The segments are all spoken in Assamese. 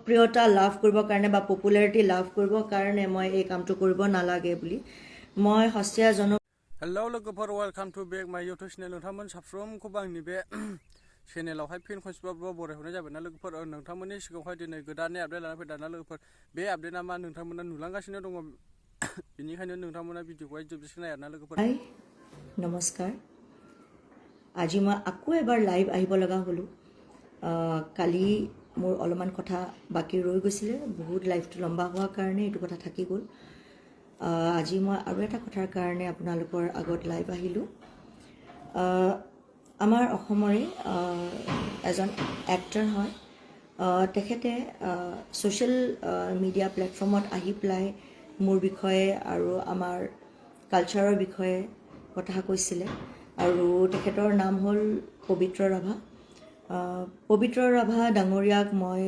জনপ্ৰিয়তা লাভ কৰিবৰ কাৰণে বা পপুলাৰিটি লাভ কৰিবৰ কাৰণে মই এই কামটো কৰিব নালাগে বুলি মই সস্তীয়া हेलौ लोगोफोर welcome to back my YouTube channel नोंथांमोन साफ्रोमखौबो आंनि बे चेनेलावहाय फिन खनसेबाबो बरायहरनाय जाबाय ना लोगोफोर नोंथांमोननि सिगाङावहाय दिनै गोदानै आपडेट लानानै फैदों ना लोगोफोर बे आपडेटआ मा नोंथांमोना नुलांगासिनो दङ बेनिखायनो नोंथांमोना भिडिअखौहाय जोबजासिम नाय आरोना लोगोफोर नमस्कार আজি মই আকৌ এবাৰ লাইভ আহিব লগা হলো কালি মোৰ অলপমান কথা বাকি ৰৈ গৈছিলে বহুত লাইভটো লম্বা হোৱাৰ কাৰণে এইটো কথা থাকি গ'ল আজি মই আৰু এটা কথাৰ কাৰণে আপোনালোকৰ আগত লাইভ আহিলো আমাৰ অসমৰে এজন এক্টৰ হয় তেখেতে সোশ্যাল মিডিয়া প্লেটফৰ্মত আহি প্লাই মোৰ বিষয়ে আৰু আমাৰ কালচাৰৰ বিষয়ে কথা কৈছিলে আৰু তেখেতৰ নাম হ'ল পবিত্ৰ ৰাভা পবিত্ৰ ৰাভা ডাঙৰীয়াক মই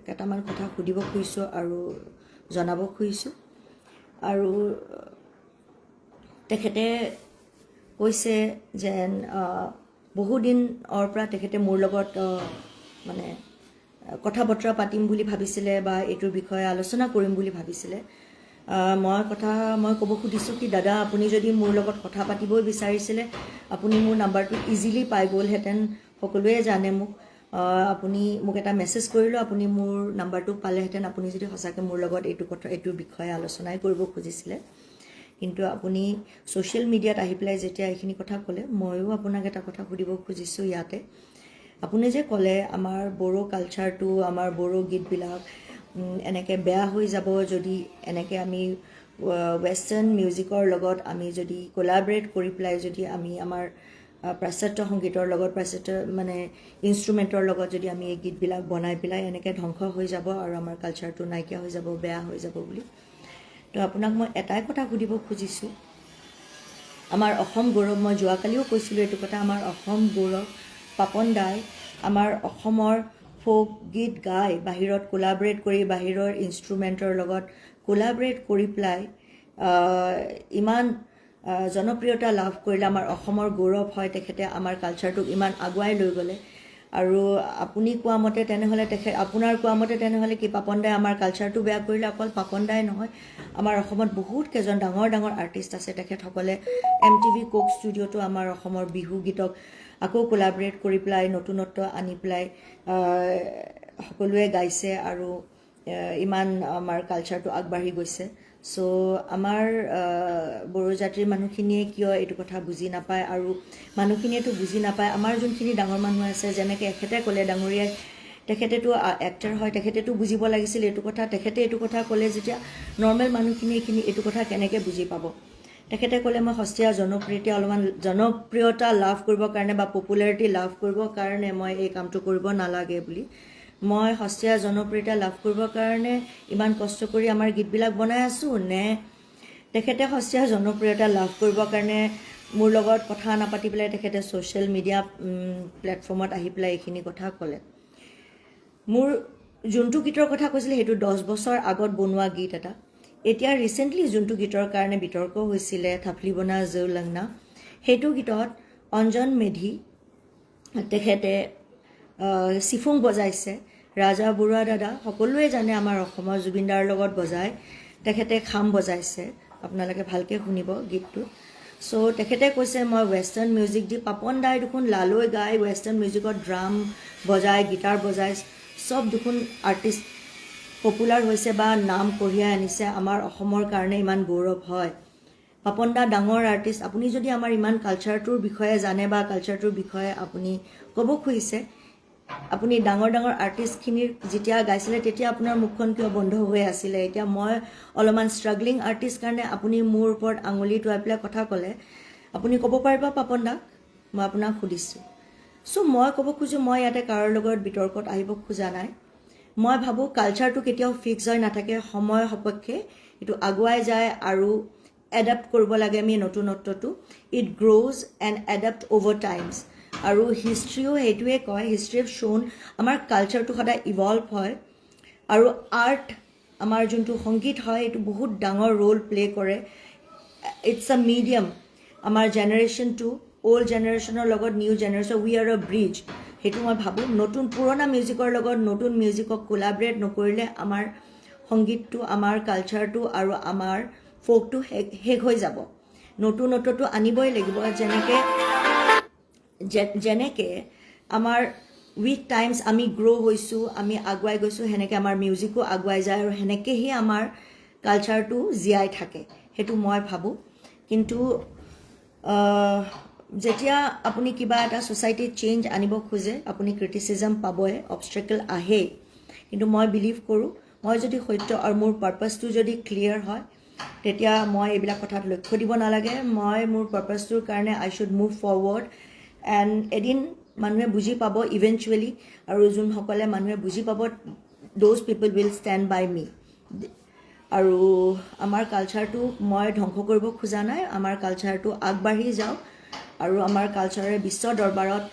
কেইটামান কথা সুধিব খুজিছোঁ আৰু জনাব খুজিছোঁ আৰু তেখেতে কৈছে যে বহু দিনৰ পৰা তেখেতে মোৰ লগত মানে কথা বতৰা পাতিম বুলি ভাবিছিলে বা এইটোৰ বিষয়ে আলোচনা কৰিম বুলি ভাবিছিলে মই ক'ব খুজিছোঁ কি দাদা আপুনি যদি মোৰ লগত কথা পাতিবই বিচাৰিছিলে আপুনি মোৰ নাম্বাৰটো ইজিলি পাই গ'লহেঁতেন সকলোৱে জানে মোক আপুনি মোক এটা মেছেজ কৰিলোঁ আপুনি মোৰ নাম্বাৰটো পালেহেঁতেন আপুনি যদি সঁচাকৈ মোৰ লগত এইটোৰ বিষয়ে আলোচনাই কৰিব খুজিছিলে কিন্তু আপুনি সোশ্যাল মিডিয়াত আহি পেলাই যেতিয়া এইখিনি কথা ক'লে ময়ো আপোনাক এটা কথা সুধিব খুজিছোঁ ইয়াতে আপুনি যে ক'লে আমাৰ বড়ো কালচাৰটো আমাৰ বড়ো গীতবিলাক এনেকৈ বেয়া হৈ যাব যদি এনেকৈ আমি ৱেষ্টাৰ্ণ মিউজিকৰ লগত আমি যদি কোলাবৰেট কৰি পেলাই যদি আমি আমাৰ পাশ্চাত্য সংগীতৰ লগত পাশ্চাত্য মানে ইনষ্ট্ৰুমেণ্টৰ লগত যদি আমি এই গীতবিলাক বনাই পেলাই এনেকৈ ধ্বংস হৈ যাব আৰু আমাৰ কালচাৰটো নাইকিয়া হৈ যাব বেয়া হৈ যাব বুলি তো আপোনাক মই এটাই কথা সুধিব খুজিছোঁ আমাৰ অসম গৌৰৱ মই যোৱাকালিও কৈছিলোঁ এইটো কথা আমাৰ অসম গৌৰৱ পাপন দাই আমাৰ অসমৰ ফোক গীত গাই বাহিৰত কোলাবৰেট কৰি বাহিৰৰ ইনষ্ট্ৰুমেণ্টৰ লগত কোলাবৰেট কৰি পেলাই ইমান জনপ্ৰিয়তা লাভ কৰিলে আমাৰ অসমৰ গৌৰৱ হয় তেখেতে আমাৰ কালচাৰটোক ইমান আগুৱাই লৈ গ'লে আৰু আপুনি কোৱা মতে তেনেহ'লে আপোনাৰ কোৱা মতে তেনেহ'লে কি পাপন দাই আমাৰ কালচাৰটো বেয়া কৰিলে অকল পাপন দাই নহয় আমাৰ অসমত বহুত কেইজন ডাঙৰ ডাঙৰ আৰ্টিষ্ট আছে তেখেতসকলে MTV কোক ষ্টুডিঅ'টো আমাৰ অসমৰ বিহু গীতক আকৌ কোলাবৰেট কৰি পেলাই নতুনত্ব আনি পেলাই সকলোৱে গাইছে আৰু ইমান আমাৰ কালচাৰটো আগবাঢ়ি গৈছে সো আমাৰ বড়ো জাতিৰ মানুহখিনিয়ে কিয় এইটো কথা বুজি নাপায় আৰু মানুহখিনিয়েতো বুজি নাপায় আমাৰ যোনখিনি ডাঙৰ মানুহ আছে যেনেকৈ এখেতে ক'লে ডাঙৰীয়াই তেখেতেতো এক্টৰ হয় তেখেতেতো বুজিব লাগিছিল এইটো কথা তেখেতে এইটো কথা ক'লে যেতিয়া নৰ্মেল মানুহখিনি এইটো কথা কেনেকৈ বুজি পাব তেখেতে ক'লে মই সস্তীয়া জনপ্ৰিয়তা লাভ কৰিবৰ কাৰণে বা পপুলাৰিটি লাভ কৰিবৰ কাৰণে মই এই কামটো কৰিব নালাগে বুলি মই সস্তীয়া জনপ্ৰিয়তা লাভ কৰিবৰ কাৰণে ইমান কষ্ট কৰি আমাৰ গীতবিলাক বনাই আছোঁ নে তেখেতে সস্তীয়া জনপ্ৰিয়তা লাভ কৰিবৰ কাৰণে মোৰ লগত কথা নাপাতি পেলাই তেখেতে সোশ্যাল মিডিয়া প্লেটফৰ্মত আহি পেলাই এইখিনি কথা ক'লে মোৰ যোনটো গীতৰ কথা কৈছিলে সেইটো 10 বছৰ আগত বনোৱা গীত এটা এতিয়া ৰিসেন্টলি যোনটো গীতৰ কাৰণে বিতৰ্ক হৈছিলে থাপলি বনা জৌ লংনা সেইটো গীতত অঞ্জন মেধি তেখেতে সিফুং বজাইছে ৰাজা বৰুৱা দাদা সকলোৱে জানে আমাৰ অসমৰ জুবিনদাৰ লগত বজায় তেখেতে খাম বজাইছে আপোনালোকে ভালকৈ শুনিব গীতটো সো তেখেতে কৈছে মই ৱেষ্টাৰ্ণ মিউজিক দি পাপন দাই দেখোন লালৈ গাই ৱেষ্টাৰ্ণ মিউজিকত ড্ৰাম বজায় গিটাৰ বজায় সব দেখোন আৰ্টিষ্ট পপুলাৰ হৈছে বা নাম কঢ়িয়াই আনিছে আমাৰ অসমৰ কাৰণে ইমান গৌৰৱ হয় পাপন দা ডাঙৰ আৰ্টিষ্ট আপুনি যদি আমাৰ ইমান কালচাৰটোৰ বিষয়ে জানে বা কালচাৰটোৰ বিষয়ে আপুনি ক'ব খুজিছে আপুনি ডাঙৰ ডাঙৰ আৰ্টিষ্টখিনিৰ যেতিয়া গাইছিলে তেতিয়া আপোনাৰ মুখখন কিয় বন্ধ হৈ আছিলে এতিয়া মই অলপমান ষ্ট্ৰাগলিং আৰ্টিষ্ট কাৰণে আপুনি মোৰ ওপৰত আঙুলি টুৱাই পেলাই কথা ক'লে আপুনি ক'ব পাৰিব পাপন দাক মই আপোনাক সুধিছোঁ সো মই ক'ব খোজোঁ মই ইয়াতে কাৰোৰ লগত বিতৰ্কত আহিব খোজা নাই মই ভাবোঁ কালচাৰটো কেতিয়াও ফিক্স হৈ নাথাকে সময় সপক্ষে এইটো আগুৱাই যায় আৰু এডাপ্ট কৰিব লাগে আমি নতুনত্বটো it grows and adapt over times আৰু হিষ্ট্ৰীও সেইটোৱে কয় হিষ্ট্ৰী অফ শোন আমাৰ কালচাৰটো সদায় ইভলভ হয় আৰু আৰ্ট আমাৰ যোনটো সংগীত হয় এইটো বহুত ডাঙৰ ৰোল প্লে কৰে ইটছ আ মিডিয়াম আমাৰ জেনেৰেশ্যন টু অল্ড জেনেৰেশ্যনৰ লগত নিউ জেনেৰেশ্যন উই আৰ আ ব্ৰিজ সেইটো মই ভাবোঁ নতুন পুৰণা মিউজিকৰ লগত নতুন মিউজিকক কোলাবৰেট নকৰিলে আমাৰ সংগীতটো আমাৰ কালচাৰটো আৰু আমাৰ ফোকটো শেষ হৈ যাব নতুনত্বটো আনিবই লাগিব যেনেকৈ আমাৰ উইথ টাইমছ আমি গ্ৰ' হৈছোঁ আমি আগুৱাই গৈছোঁ সেনেকৈ আমাৰ মিউজিকো আগুৱাই যায় আৰু সেনেকৈহে আমাৰ কালচাৰটো জীয়াই থাকে সেইটো মই ভাবোঁ কিন্তু যেতিয়া আপুনি কিবা এটা ছ'চাইটিত চেঞ্জ আনিব খোজে আপুনি ক্ৰিটিচিজম পাবই অবষ্ট্ৰেকল আহেই কিন্তু মই বিলিভ কৰোঁ মই যদি সত্য আৰু মোৰ পাৰ্পাছটো যদি ক্লিয়াৰ হয় তেতিয়া মই এইবিলাক কথাত লক্ষ্য দিব নালাগে মই মোৰ পাৰ্পাছটোৰ কাৰণে আই শুড মুভ ফৰৱাৰ্ড এণ্ড এদিন মানুহে বুজি পাব ইভেঞ্চুৱেলি আৰু যোনসকলে মানুহে বুজি পাব দ'জ পিপল উইল ষ্টেণ্ড বাই মি আৰু আমাৰ কালচাৰটো মই ধ্বংস কৰিব খোজা নাই আমাৰ কালচাৰটো আগবাঢ়ি যাওক আৰু আমাৰ কালচাৰে বিশ্ব দৰবাৰত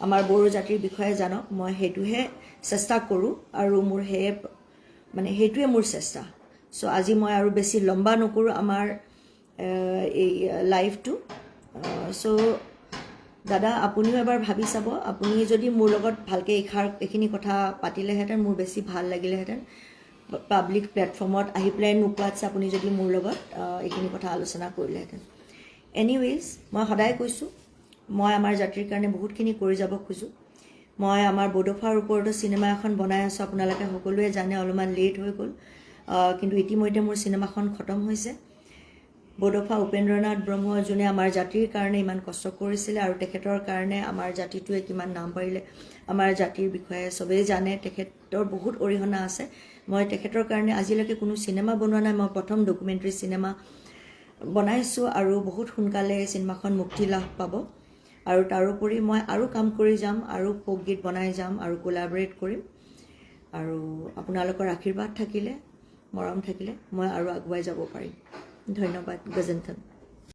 আমাৰ বড়ো জাতিৰ বিষয়ে জানক মই সেইটোহে চেষ্টা কৰোঁ আৰু মোৰ সেইটোৱে মোৰ চেষ্টা চ' আজি মই আৰু বেছি লম্বা নকৰোঁ আমাৰ এই লাইফটো চ' দাদা আপুনিও এবাৰ ভাবি চাব আপুনি যদি মোৰ লগত ভালকৈ এইখিনি কথা পাতিলেহেঁতেন মোৰ বেছি ভাল লাগিলেহেঁতেন পাব্লিক প্লেটফৰ্মত আহি পেলাই নোকোৱাতছে আপুনি যদি মোৰ লগত এইখিনি কথা আলোচনা কৰিলেহেঁতেন এনিৱেজ মই সদায় কৈছোঁ মই আমাৰ জাতিৰ কাৰণে বহুতখিনি কৰি যাব খোজোঁ মই আমাৰ বড়োফাৰ ওপৰতো চিনেমা এখন বনাই আছোঁ আপোনালোকে সকলোৱে জানে অলপমান লেট হৈ গ'ল কিন্তু ইতিমধ্যে মোৰ চিনেমাখন খতম হৈছে বড়োফা উপেন্দ্ৰনাথ ব্ৰহ্ম যোনে আমাৰ জাতিৰ কাৰণে ইমান কষ্ট কৰিছিলে আৰু তেখেতৰ কাৰণে আমাৰ জাতিটোৱে কিমান নাম পাৰিলে আমাৰ জাতিৰ বিষয়ে চবেই জানে তেখেতৰ বহুত অৰিহণা আছে মই তেখেতৰ কাৰণে আজিলৈকে কোনো চিনেমা বনোৱা নাই মই প্ৰথম ডকুমেণ্টাৰী চিনেমা বনাইছোঁ আৰু বহুত সোনকালে চিনেমাখন মুক্তি লাভ পাব আৰু তাৰোপৰি মই আৰু কাম কৰি যাম আৰু ফোক গীত বনাই যাম আৰু কোলাবৰেট কৰিম আৰু আপোনালোকৰ আশীৰ্বাদ থাকিলে মৰম থাকিলে মই আৰু আগুৱাই যাব পাৰিম ধন্যবাদ গজেন্থন